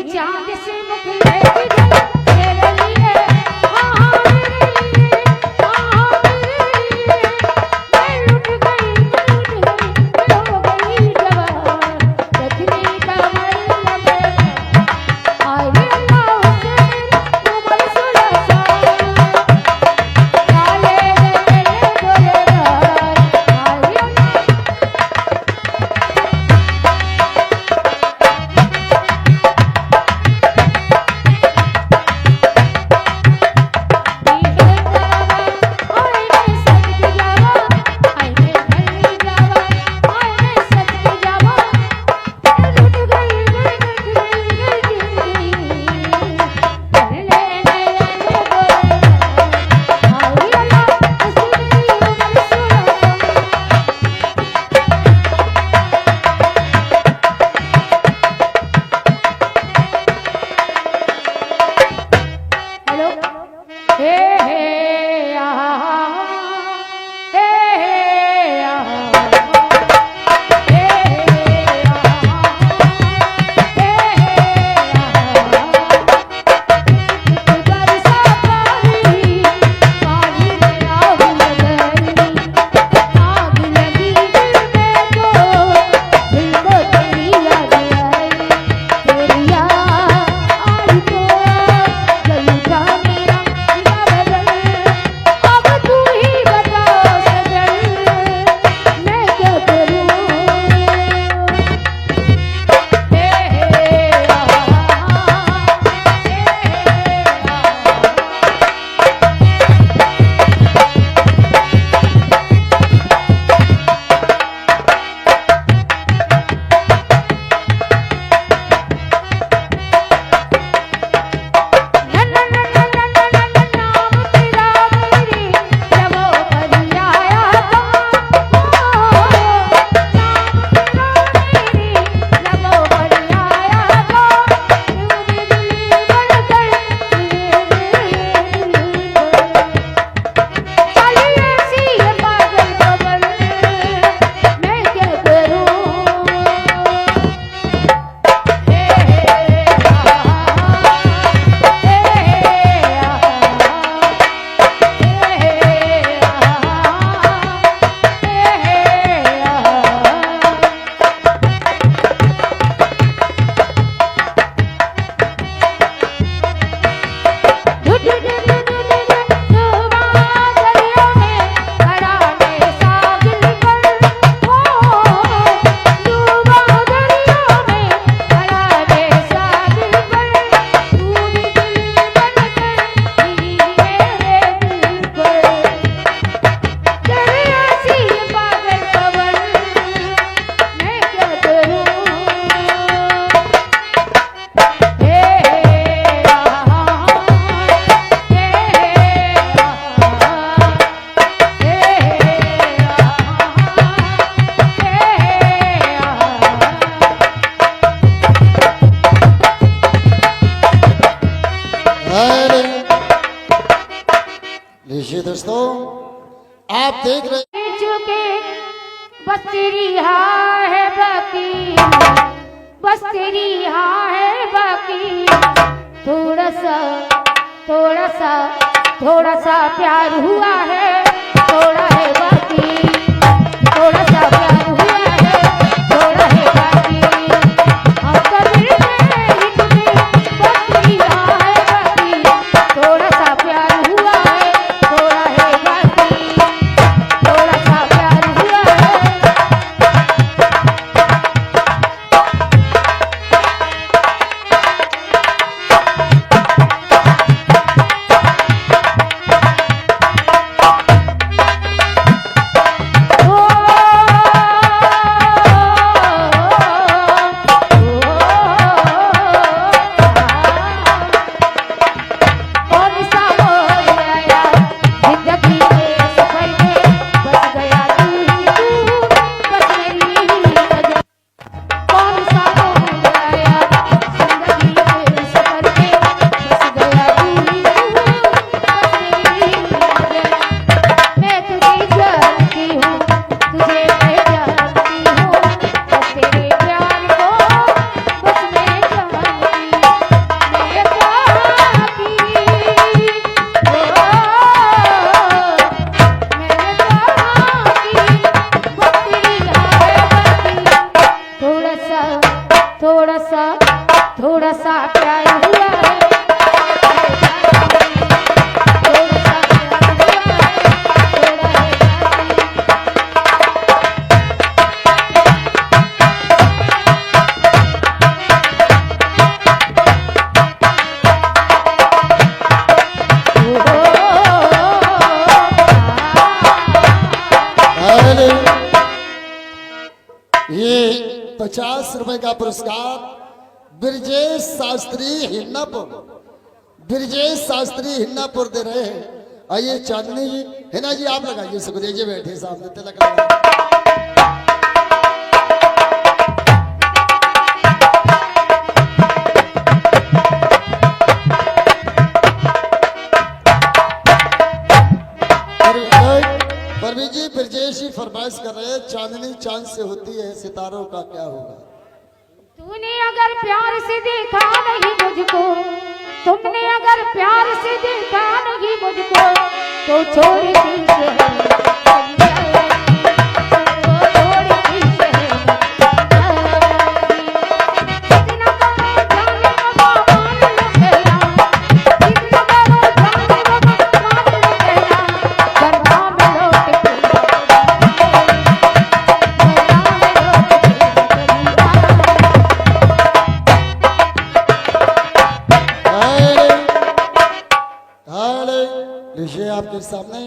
चांद से मुखले की झलक तेरे लिए, हाँ मेरे लिए, हाँ मेरे लिए। मैं लुट गई, मैं हो गई जवान, रजनी कमर लगे आए अल्लाह हुसैन उमर सुलसान, काले मेरे गोरेदार आए लीजिए दोस्तों, आप देख रहे चुके बस तेरी हाँ है बाकी, बस तेरी हाँ है बाकी। थोड़ा सा थोड़ा सा थोड़ा सा प्यार हुआ है, थोड़ा है बाकी, थोड़ा सा प्यार हुआ है, थोड़ा है बाकी। हम कभी बस तेरी हाँ है बाकी, थोड़ा सा प्यार हुआ है, थोड़ा है बाकी, थोड़ा सा प्यार हुआ है। ओ थोड़ा सा प्यार हुआ है, थोड़ा सा प्यार हुआ है, थोड़ा है अरे, ये 50 रुपए का पुरस्कार ब्रजेश शास्त्री हिन्नापुर दे रहे हैं। आइए चांदनी जी, हिना जी आप लगाइए, सुखदेव जी बैठे सामने, तिलक लगाइए। परवीन जी ब्रजेश जी फरमाइश कर रहे हैं, चांदनी चांद से होती है, सितारों का क्या होगा। तूने अगर प्यार से देखा नहीं मुझको, तुमने अगर प्यार से देखा नहीं मुझको, तो छोड़ दीजिए लीजिए आपके सामने